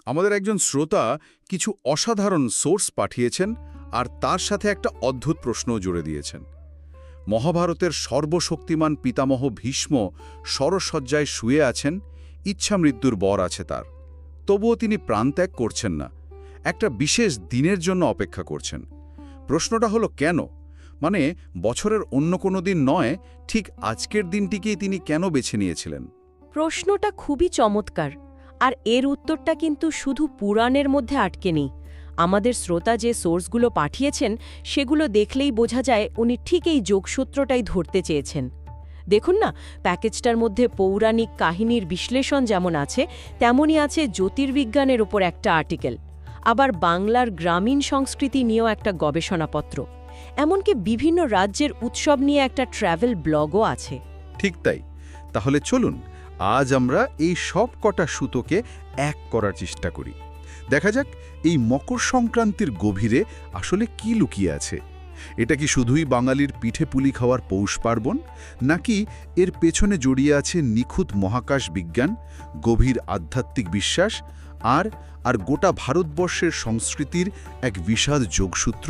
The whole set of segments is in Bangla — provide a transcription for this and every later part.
আমাদের একজন শ্রোতা কিছু অসাধারণ সোর্স পাঠিয়েছেন আর তার সাথে একটা অদ্ভুত প্রশ্নও জুড়ে দিয়েছেন। মহাভারতের সর্বশক্তিমান পিতামহ ভীষ্ম শরশয্যায় শুয়ে আছেন, ইচ্ছা মৃত্যুর বর আছে তার। তবুও তিনি প্রাণত্যাগ করছেন না, একটা বিশেষ দিনের জন্য অপেক্ষা করছেন। প্রশ্নটা হলো কেন? মানে বছরের অন্য কোনো দিন নয়, ঠিক আজকের দিনটিকেই তিনি কেন বেছে নিয়েছিলেন? প্রশ্নটা খুবই চমৎকার, আর এর উত্তরটা কিন্তু শুধু পুরাণের মধ্যে আটকে নেই। আমাদের শ্রোতা যে সোর্সগুলো পাঠিয়েছেন সেগুলো দেখলেই বোঝা যায় উনি ঠিক এই যোগসূত্রটাই ধরতে চেয়েছেন। দেখুন না, প্যাকেজটার মধ্যে পৌরাণিক কাহিনীর বিশ্লেষণ যেমন আছে, তেমনই আছে জ্যোতির্বিজ্ঞানের ওপর একটা আর্টিকেল, আবার বাংলার গ্রামীণ সংস্কৃতি নিয়েও একটা গবেষণাপত্র, এমনকি বিভিন্ন রাজ্যের উৎসব নিয়ে একটা ট্র্যাভেল ব্লগও আছে। ঠিক তাই। তাহলে চলুন আজ আমরা এই সব কটা সুতোকে এক করার চেষ্টা করি। দেখা যাক এই মকর সংক্রান্তির গভীরে আসলে কি লুকিয়ে আছে। এটা কি শুধুই বাঙালির পিঠে পুলি খাওয়ার পৌষ পার্বণ, নাকি এর পেছনে জড়িয়ে আছে নিখুঁত মহাকাশ বিজ্ঞান, গভীর আধ্যাত্মিক বিশ্বাস আর আর গোটা ভারতবর্ষের সংস্কৃতির এক বিশাল যোগসূত্র?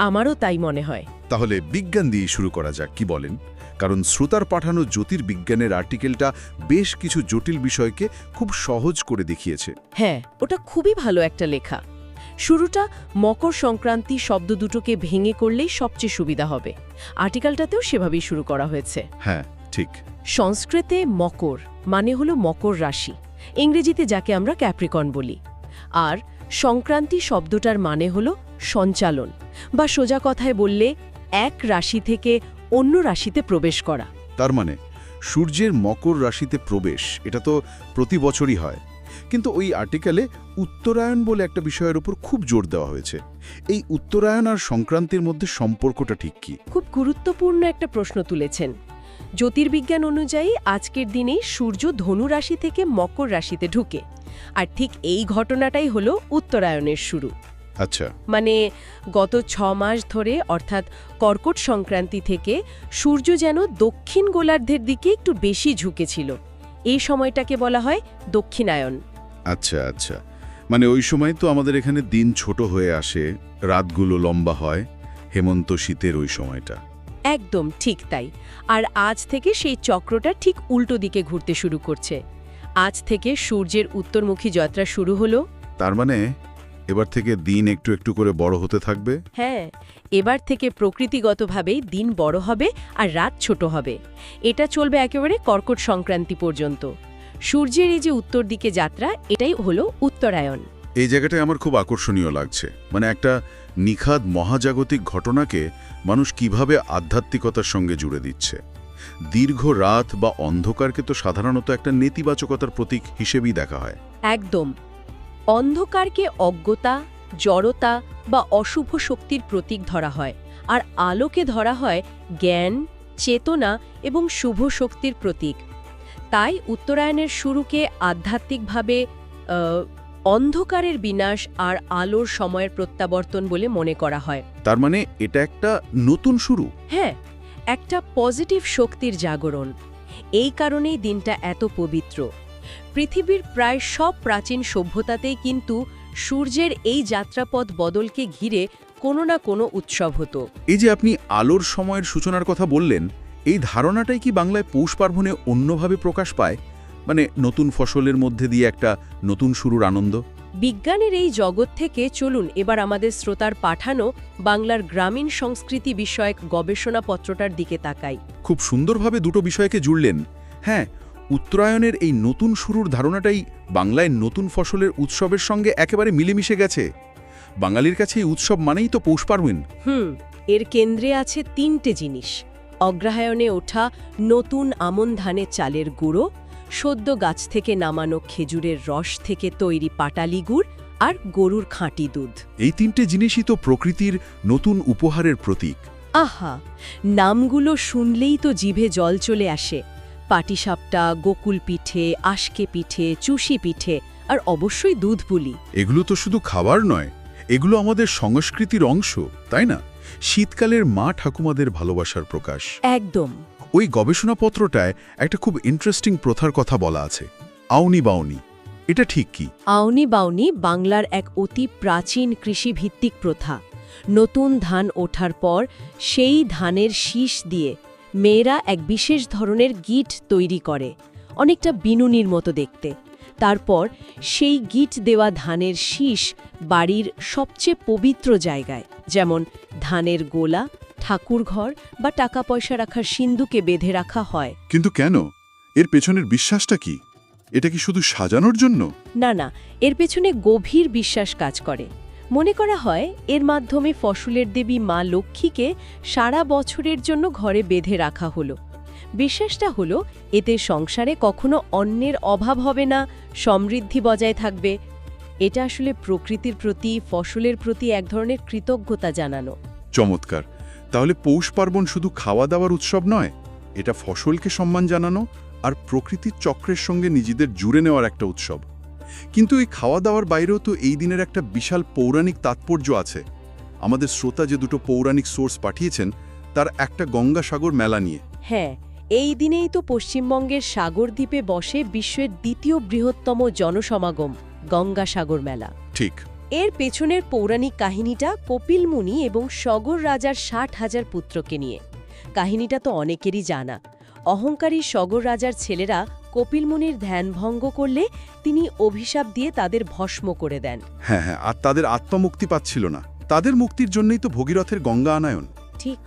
আমারও তাই মনে হয়। তাহলে বিজ্ঞান দিয়ে শুরু করা যাক, কি বলেন? কারণ শ্রোতার পাঠানো জ্যোতির্বিজ্ঞানের আর্টিকেলটা বেশ কিছু জটিল বিষয়কে খুব সহজ করে দেখিয়েছে। হ্যাঁ, ওটা খুবই ভালো একটা লেখা। শুরুটা মকর সংক্রান্তি শব্দ দুটোকে ভেঙে করলেই সবচেয়ে সুবিধা হবে। আর্টিকেলটাতেও সেভাবেই শুরু করা হয়েছে। হ্যাঁ, ঠিক। সংস্কৃতে মকর মানে হলো মকর রাশি, ইংরেজিতে যাকে আমরা ক্যাপ্রিকন বলি। আর সংক্রান্তি শব্দটার মানে হলো সঞ্চালন, বা সোজা কথায় বললে এক রাশি থেকে অন্য রাশিতে প্রবেশ করা। তার মানে সূর্যের মকর রাশিতে প্রবেশ, এটা তো প্রতি বছরই হয়। কিন্তু ওই আর্টিকেলে উত্তরায়ণ বলে একটা বিষয়ের উপর খুব জোর দেওয়া হয়েছে। এই উত্তরায়ণ আর সংক্রান্তির মধ্যে সম্পর্কটা ঠিক কি? খুব গুরুত্বপূর্ণ একটা প্রশ্ন তুলেছেন। জ্যোতির্বিজ্ঞান অনুযায়ী আজকের দিনে সূর্য ধনু রাশি থেকে মকর রাশিতে ঢুকে, আর ঠিক এই ঘটনাটাই হলো উত্তরায়ণের শুরু। আচ্ছা, মানে গত 6 মাস ধরে, অর্থাৎ কর্কট সংক্রান্তি থেকে সূর্য যেন দক্ষিণ গোলার্ধের দিকে একটু বেশি ঝুঁকেছিল। এই সময়টাকে বলা হয় দক্ষিণায়ন। আচ্ছা আচ্ছা, মানে ওই সময় তো আমাদের এখানে দিন ছোট হয়ে আসে, রাতগুলো লম্বা হয়, হেমন্ত শীতের ওই সময়টা। একদম ঠিক তাই। আর আজ থেকে সেই চক্রটা ঠিক উল্টো দিকে ঘুরতে শুরু করছে। আজ থেকে সূর্যের উত্তরমুখী যাত্রা শুরু হলো। তার মানে এবার থেকে দিন একটু একটু করে বড় হতে থাকবে। হ্যাঁ, এবার থেকে প্রকৃতিগতভাবেই দিন বড় হবে আর রাত ছোট হবে। এটা চলবে একেবারে কর্কট সংক্রান্তি পর্যন্ত। সূর্যের এই যে উত্তর দিকে যাত্রা, এটাই হলো উত্তরায়ণ। এই জায়গাটায় আমার খুব আকর্ষণীয় লাগছে। মানে একটা নিখাদ মহাজাগতিক ঘটনাকে মানুষ কিভাবে আধ্যাত্মিকতার সঙ্গে জুড়ে দিচ্ছে। দীর্ঘ রাত বা অন্ধকারকে তো সাধারণত একটা নেতিবাচকতার প্রতীক হিসেবেই দেখা হয়। একদম। অন্ধকারকে অজ্ঞতা, জড়তা বা অশুভ শক্তির প্রতীক ধরা হয়, আর আলোকে ধরা হয় জ্ঞান, চেতনা এবং শুভ শক্তির প্রতীক। তাই উত্তরায়ণের শুরুকে আধ্যাত্মিকভাবে অন্ধকারের বিনাশ আর আলোর সময়ের প্রত্যাবর্তন বলে মনে করা হয়। তার মানে এটা একটা নতুন শুরু। হ্যাঁ, একটা পজিটিভ শক্তির জাগরণ। এই কারণেই দিনটা এত পবিত্র। পৃথিবীর প্রায় সব প্রাচীন সভ্যতাতেই কিন্তু সূর্যের এই যাত্রাপথ বদলকে ঘিরে কোনো না কোনো উৎসব হতো। এই যে আপনি আলোর সময়ের সূচনার কথা বললেন, এই ধারণাটাই কি বাংলায় পৌষ পার্বণে অন্যভাবে প্রকাশ পায়? মানে নতুন ফসলের মধ্যে দিয়ে একটা নতুন শুরুর আনন্দ। বিজ্ঞানের এই জগৎ থেকে চলুন এবার আমাদের শ্রোতার পাঠানো বাংলার গ্রামীণ সংস্কৃতি বিষয়ক গবেষণাপত্রটার দিকে তাকাই। খুব সুন্দরভাবে দুটো বিষয়কে জুড়লেন। হ্যাঁ, উত্তরায়ণের এই নতুন শুরুর ধারণাটাই বাংলায় নতুন ফসলের উৎসবের সঙ্গে একেবারে মিলেমিশে গেছে। বাঙালির কাছে এই উৎসব মানেই তো পৌষ পার্বণ। এর কেন্দ্রে আছে 3টে জিনিস: অগ্রহায়ণে ওঠা নতুন আমন ধানের চালের গুঁড়ো, সদ্য গাছ থেকে নামানো খেজুরের রস থেকে তৈরি পাটালি গুড়, আর গরুর খাঁটি দুধ। এই 3টে জিনিসই তো প্রকৃতির নতুন উপহারের প্রতীক। আহা, নামগুলো শুনলেই তো জিভে জল চলে আসে। পাটিসাপটা, গোকুল পিঠে, আশকে পিঠে, চুষি পিঠে, আর অবশ্যই দুধ পুলি। এগুলো তো শুধু খাবার নয়, এগুলো আমাদের সংস্কৃতির অংশ, তাই না? শীতকালের মা ঠাকুমাদের ভালোবাসার প্রকাশ। একদম। ওই গবেষণাপত্রটায় একটা খুব ইন্টারেস্টিং প্রথার কথা বলা আছে, আউনি বাউনি। এটা ঠিক কি? আউনি বাউনি বাংলার এক অতি প্রাচীন কৃষিভিত্তিক প্রথা। নতুন ধান ওঠার পর সেই ধানের শীষ দিয়ে মেয়েরা এক বিশেষ ধরনের গিট তৈরি করে, অনেকটা বিনুনির মতো দেখতে। তারপর সেই গিট দেওয়া ধানের শীষ বাড়ির সবচেয়ে পবিত্র জায়গায়, যেমন ধানের গোলা, ঠাকুরঘর বা টাকা পয়সা রাখার সিন্দুকে বেঁধে রাখা হয়। কিন্তু কেন? এর পেছনের বিশ্বাসটা কি? এটা কি শুধু সাজানোর জন্য? না না, এর পেছনে গভীর বিশ্বাস কাজ করে। মনে করা হয় এর মাধ্যমে ফসলের দেবী মা লক্ষ্মীকে সারা বছরের জন্য ঘরে বেঁধে রাখা হলো। বিশ্বাসটা হলো এতে সংসারে কখনো অন্নের অভাব হবে না, সমৃদ্ধি বজায় থাকবে। এটা আসলে প্রকৃতির প্রতি, ফসলের প্রতি এক ধরনের কৃতজ্ঞতা জানানো। চমৎকার। তাহলে পৌষ পার্বণ শুধু খাওয়া দাওয়ার উৎসব নয়, এটা ফসলকে সম্মান জানানো আর প্রকৃতির চক্রের সঙ্গে নিজেদের জুড়ে নেওয়ার একটা উৎসব। কিন্তু এই খাওয়া দাওয়ার বাইরেও তো এই দিনের একটা বিশাল পৌরাণিক তাৎপর্য আছে। আমাদের শ্রোতা যে দুটো পৌরাণিক সোর্স পাঠিয়েছেন, তার একটা গঙ্গাসাগর মেলা নিয়ে। হ্যাঁ, এই দিনেই তো পশ্চিমবঙ্গের সাগরদ্বীপে বসে বিশ্বের দ্বিতীয় বৃহত্তম জনসমাগম, গঙ্গাসাগর মেলা। ঠিক। এর পেছনের পৌরাণিক কাহিনীটা কপিল মুনি এবং সগর রাজার 60,000 পুত্রকে নিয়ে। কাহিনীটা তো অনেকেরই জানা। অহংকারী সগর রাজার ছেলেরা কপিল মুনির ধ্যানভঙ্গ করলে তিনি অভিশাপ দিয়ে তাদের ভস্ম করে দেন। হ্যাঁ হ্যাঁ, আর তাদের আত্মমুক্তি পাচ্ছিল না। তাদের মুক্তির জন্যই তো ভগীরথের গঙ্গা আনায়ন। ঠিক।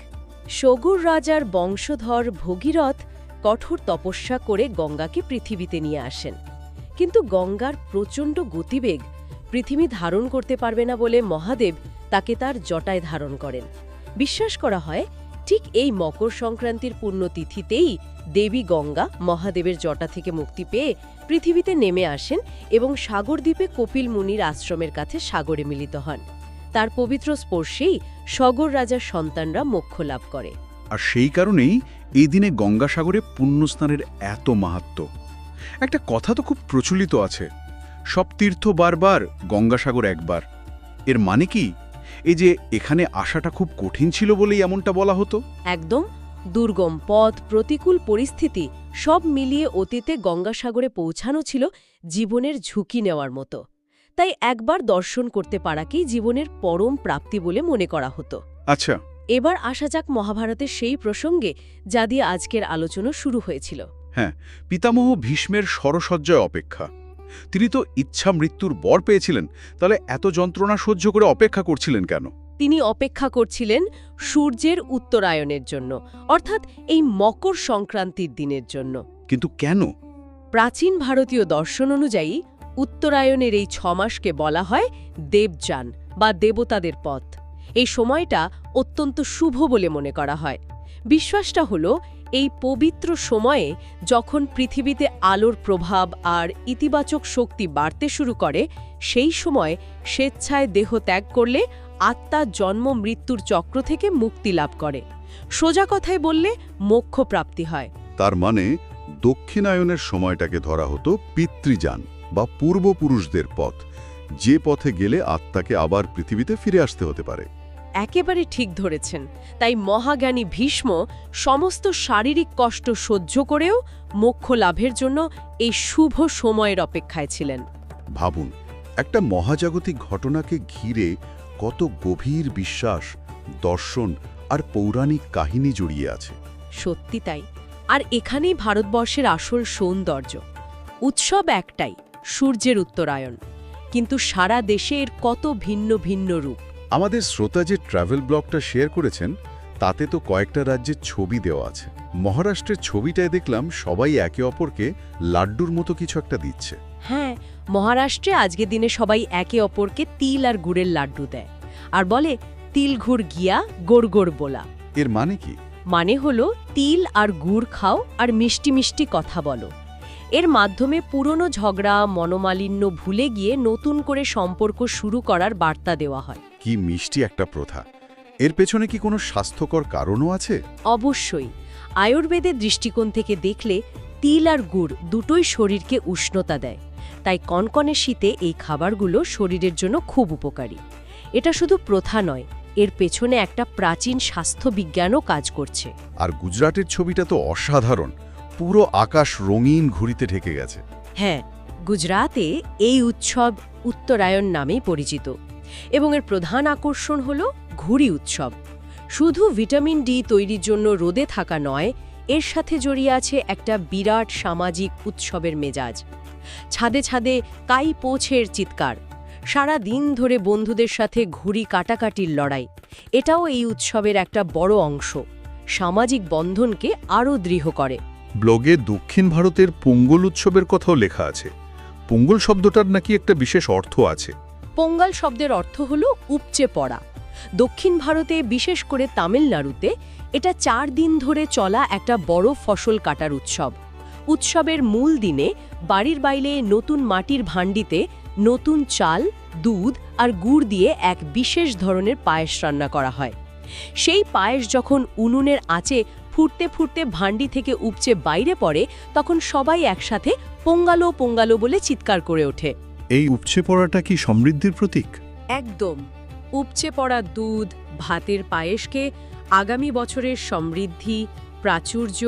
সগর রাজার বংশধর ভগীরথ কঠোর তপস্যা করে গঙ্গাকে পৃথিবীতে নিয়ে আসেন। কিন্তু গঙ্গার প্রচণ্ড গতিবেগ পৃথিবী ধারণ করতে পারবে না বলে মহাদেব তাকে তার জটায় ধারণ করেন। বিশ্বাস করা হয় ঠিক এই মকর সংক্রান্তির পুণ্যতিথিতেই দেবী গঙ্গা মহাদেবের জটা থেকে মুক্তি পেয়ে পৃথিবীতে নেমে আসেন এবং সাগরদ্বীপে কপিল মুনির আশ্রমের কাছে সাগরে মিলিত হন। তার পবিত্র স্পর্শেই সগর রাজার সন্তানরা মোক্ষ লাভ করে। আর সেই কারণেই এই দিনে গঙ্গাসাগরে পুণ্যস্নানের এত মাহাত্ম্য। একটা কথা তো খুব প্রচলিত আছে, সব তীর্থ বারবার, গঙ্গাসাগর একবার। এর মানে কি এই যে এখানে আসাটা খুব কঠিন ছিল বলেই এমনটা বলা হতো? একদম। দুর্গম পথ, প্রতিকূল পরিস্থিতি সব মিলিয়ে অতীতে গঙ্গাসাগরে পৌঁছানো ছিল জীবনের ঝুঁকি নেওয়ার মতো। তাই একবার দর্শন করতে পারাকেই জীবনের পরম প্রাপ্তি বলে মনে করা হতো। আচ্ছা, এবার আসা যাক মহাভারতের সেই প্রসঙ্গে যা দিয়ে আজকের আলোচনা শুরু হয়েছিল। হ্যাঁ, পিতামহ ভীষ্মের সরসজ্জায় অপেক্ষা। তিনি তো ইচ্ছা মৃত্যুর বর পেয়েছিলেন, তাহলে এত যন্ত্রণা সহ্য করে অপেক্ষা করছিলেন কেন? তিনি অপেক্ষা করছিলেন সূর্যের উত্তরায়ণের জন্য, অর্থাৎ এই মকর সংক্রান্তির দিনের জন্য। কিন্তু কেন? প্রাচীন ভারতীয় দর্শন অনুযায়ী উত্তরায়ণের এই 6 মাসকে বলা হয় দেবযান বা দেবতাদের পথ। এই সময়টা অত্যন্ত শুভ বলে মনে করা হয়। বিশ্বাসটা হলো এই পবিত্র সময়ে যখন পৃথিবীতে আলোর প্রভাব আর ইতিবাচক শক্তি বাড়তে শুরু করে, সেই সময় স্বেচ্ছায় দেহ ত্যাগ করলে আত্মা জন্ম মৃত্যুর চক্র থেকে মুক্তি লাভ করে। সোজা কথায় বললে মোক্ষ প্রাপ্তি হয়। তার মানে দক্ষিণায়নের সময়টাকে ধরা হতো পিতৃযান বা পূর্বপুরুষদের পথ, যে পথে গেলে আত্মাকে আবার পৃথিবীতে ফিরে আসতে হতে পারে। একেবারে ঠিক ধরেছেন। তাই মহাজ্ঞানী ভীষ্ম সমস্ত শারীরিক কষ্ট সহ্য করেও মোক্ষ লাভের জন্য এই শুভ সময়ের অপেক্ষায় ছিলেন। ভাবুন, একটা মহাজাগতিক ঘটনাকে ঘিরে কত গভীর বিশ্বাস, দর্শন আর পৌরাণিক কাহিনী জড়িয়ে আছে। সত্যি তাই। আর এখানেই ভারতবর্ষের আসল সৌন্দর্য। উৎসব একটাই, সূর্যের উত্তরায়ণ, কিন্তু সারা দেশে এর কত ভিন্ন ভিন্ন রূপ। আমাদের শ্রোতা যে ট্রাভেল ব্লগটা শেয়ার করেছেন, তাতে তো কয়েকটা রাজ্যের ছবি দেওয়া আছে। মহারাষ্ট্রের ছবিটায় দেখলাম সবাই একে অপরকে লাড্ডুর মতো কিছু একটা দিচ্ছে। হ্যাঁ, মহারাষ্ট্রে আজকের দিনে সবাই একে অপরকে তিল আর গুড়ের লাড্ডু দেয় আর বলে তিল ঘুর গিয়া গোড় গোড় বোলা। এর মানে কি? মানে হলো তিল আর গুড় খাও আর মিষ্টি মিষ্টি কথা বলো। এর মাধ্যমে পুরনো ঝগড়া, মনোমালিন্য ভুলে গিয়ে নতুন করে সম্পর্ক শুরু করার বার্তা দেওয়া হয়। কি মিষ্টি একটা প্রথা! এর পেছনে কি কোনো স্বাস্থ্যকর কারণও আছে? অবশ্যই। আয়ুর্বেদের দৃষ্টিকোণ থেকে দেখলে তিল আর গুড় দুটোই শরীরকে উষ্ণতা দেয়। তাই কনকনে শীতে এই খাবারগুলো শরীরের জন্য খুব উপকারী। এটা শুধু প্রথা নয়, এর পেছনে একটা প্রাচীন স্বাস্থ্যবিজ্ঞানও কাজ করছে। আর গুজরাটের ছবিটা তো অসাধারণ, পুরো আকাশ রঙিন ঘুড়িতে ঢেকে গেছে। হ্যাঁ, গুজরাতে এই উৎসব উত্তরায়ণ নামেই পরিচিত এবং এর প্রধান আকর্ষণ হল ঘুড়ি উৎসব। শুধু ভিটামিন ডি তৈরির জন্য রোদে থাকা নয়, এর সাথে জড়িয়ে আছে একটা বিরাট সামাজিক উৎসবের মেজাজ। ছাদে ছাদে কাই পোছের চিৎকার, সারা দিন ধরে বন্ধুদের সাথে ঘুড়ি কাটাকাটির লড়াই, এটাও এই উৎসবের একটা বড় অংশ। সামাজিক বন্ধনকে আরও দৃঢ় করে। ব্লগে দক্ষিণ ভারতের পোঙ্গল উৎসবের কথাও লেখা আছে। পোঙ্গল শব্দটার নাকি একটা বিশেষ অর্থ আছে। পোঙ্গল শব্দের অর্থ হল উপচে পড়া। দক্ষিণ ভারতে, বিশেষ করে তামিলনাড়ুতে, এটা 4 দিন ধরে চলা একটা বড় ফসল কাটার উৎসব। উৎসবের মূল দিনে বাড়ির বাইরে নতুন মাটির ভাণ্ডিতে নতুন চাল, দুধ আর গুড় দিয়ে এক বিশেষ ধরনের পায়েস রান্না করা হয়। সেই পায়েস যখন উনুনের আঁচে ফুটতে ফুটতে ভাণ্ডি থেকে উপচে বাইরে পড়ে, তখন সবাই একসাথে পোঙ্গালো পোঙ্গালো বলে চিৎকার করে ওঠে। এই উপচে পড়াটা কি সমৃদ্ধির প্রতীক? একদম। উপচে পড়া দুধ, ভাতের পায়েসকে আগামী বছরের সমৃদ্ধি, প্রাচুর্য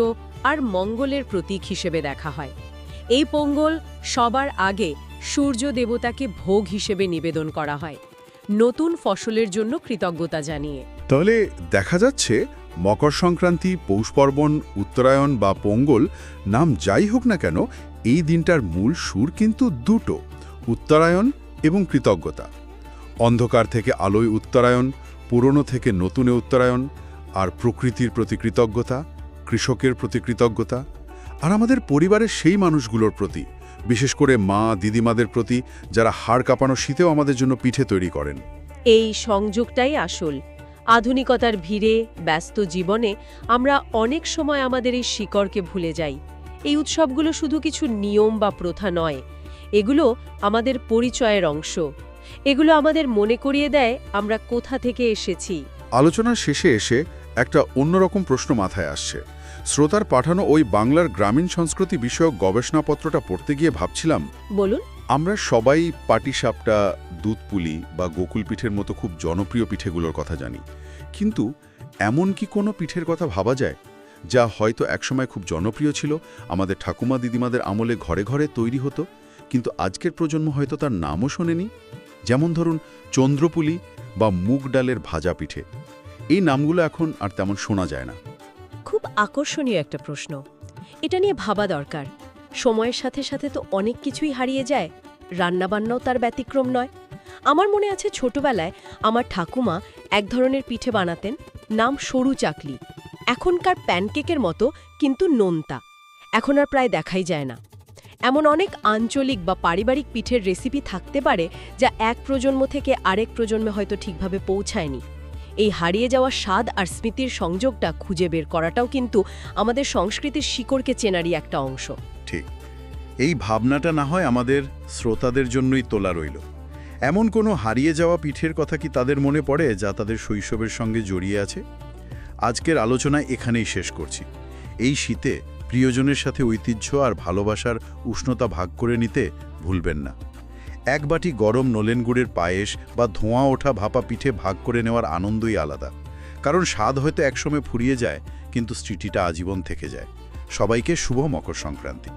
আর মঙ্গলের প্রতীক হিসেবে দেখা হয়। এই পোঙ্গল সবার আগে সূর্য দেবতাকে ভোগ হিসেবে নিবেদন করা হয়, নতুন ফসলের জন্য কৃতজ্ঞতা জানিয়ে। তাহলে দেখা যাচ্ছে মকর সংক্রান্তি, পৌষ পার্বণ, উত্তরায়ণ বা পোঙ্গল নাম যাই হোক না কেন, এই দিনটার মূল সুর কিন্তু দুটো: উত্তরায়ণ এবং কৃতজ্ঞতা। অন্ধকার থেকে আলোয় উত্তরায়ণ, পুরনো থেকে নতুনে উত্তরায়ণ, আর প্রকৃতির প্রতি কৃতজ্ঞতা, কৃষকের প্রতি কৃতজ্ঞতা, আর আমাদের পরিবারের সেই মানুষগুলোর প্রতি, বিশেষ করে মা, দিদিমাদের প্রতি, যারা হাড় কাঁপানো শীতেও আমাদের জন্য পিঠে তৈরি করেন। এই সংযোগটাই আসল। আধুনিকতার ভিড়ে, ব্যস্ত জীবনে আমরা অনেক সময় আমাদের এই শিকড়কে ভুলে যাই। এই উৎসবগুলো শুধু কিছু নিয়ম বা প্রথা নয়, এগুলো আমাদের পরিচয়ের অংশ। এগুলো আমাদের মনে করিয়ে দেয় আমরা কোথা থেকে এসেছি। আলোচনার শেষে এসে একটা অন্যরকম প্রশ্ন মাথায় আসছে। শ্রোতার পাঠানো ওই বাংলার গ্রামীণ সংস্কৃতি বিষয়ক গবেষণাপত্রটা পড়তে গিয়ে ভাবছিলাম, বলুন। আমরা সবাই পাটিসাপটা, দুধপুলি বা গোকুল পিঠের মতো খুব জনপ্রিয় পিঠেগুলোর কথা জানি, কিন্তু এমন কি কোনো পিঠের কথা ভাবা যায় যা হয়তো একসময় খুব জনপ্রিয় ছিল, আমাদের ঠাকুমা দিদিমাদের আমলে ঘরে ঘরে তৈরি হতো, কিন্তু আজকের প্রজন্ম হয়তো তার নামও শোনেনি? যেমন ধরুন চন্দ্রপুলি বা মুগ ডালের ভাজা পিঠে। এই নামগুলো এখন আর তেমন শোনা যায় না। খুব আকর্ষণীয় একটা প্রশ্ন। এটা নিয়ে ভাবা দরকার। সময়ের সাথে সাথে তো অনেক কিছুই হারিয়ে যায়, রান্নাবান্নাও তার ব্যতিক্রম নয়। আমার মনে আছে ছোটবেলায় আমার ঠাকুমা এক ধরনের পিঠে বানাতেন, নাম সরু চাকলি। এখনকার প্যানকেকের মতো, কিন্তু নোনতা। এখন আর প্রায় দেখাই যায় না। এমন অনেক আঞ্চলিক বা পারিবারিক পিঠের রেসিপি থাকতে পারে যা এক প্রজন্ম থেকে আরেক প্রজন্মে হয়তো ঠিকভাবে পৌঁছায়নি। এই হারিয়ে যাওয়া স্বাদ আর স্মৃতির সংযোগটা খুঁজে বের করাটাও কিন্তু আমাদের সংস্কৃতির শিকড়কে চেনারই একটা অংশ। ঠিক। এই ভাবনাটা না হয় আমাদের শ্রোতাদের জন্যই তোলা রইল। এমন কোনো হারিয়ে যাওয়া পিঠের কথা কি তাদের মনে পড়ে যা তাদের শৈশবের সঙ্গে জড়িয়ে আছে? আজকের আলোচনা এখানেই শেষ করছি। এই শীতে প্রিয়জনের সাথে ঐতিহ্য আর ভালোবাসার উষ্ণতা ভাগ করে নিতে ভুলবেন না। এক বাটি গরম নলেন গুড়ের পায়েস বা ধোঁয়া ওঠা ভাপা পিঠে ভাগ করে নেওয়ার আনন্দই আলাদা। কারণ স্বাদ হয়তো একসময় ফুরিয়ে যায়, কিন্তু স্মৃতিটা আজীবন থেকে যায়। সবাইকে শুভ মকর সংক্রান্তি।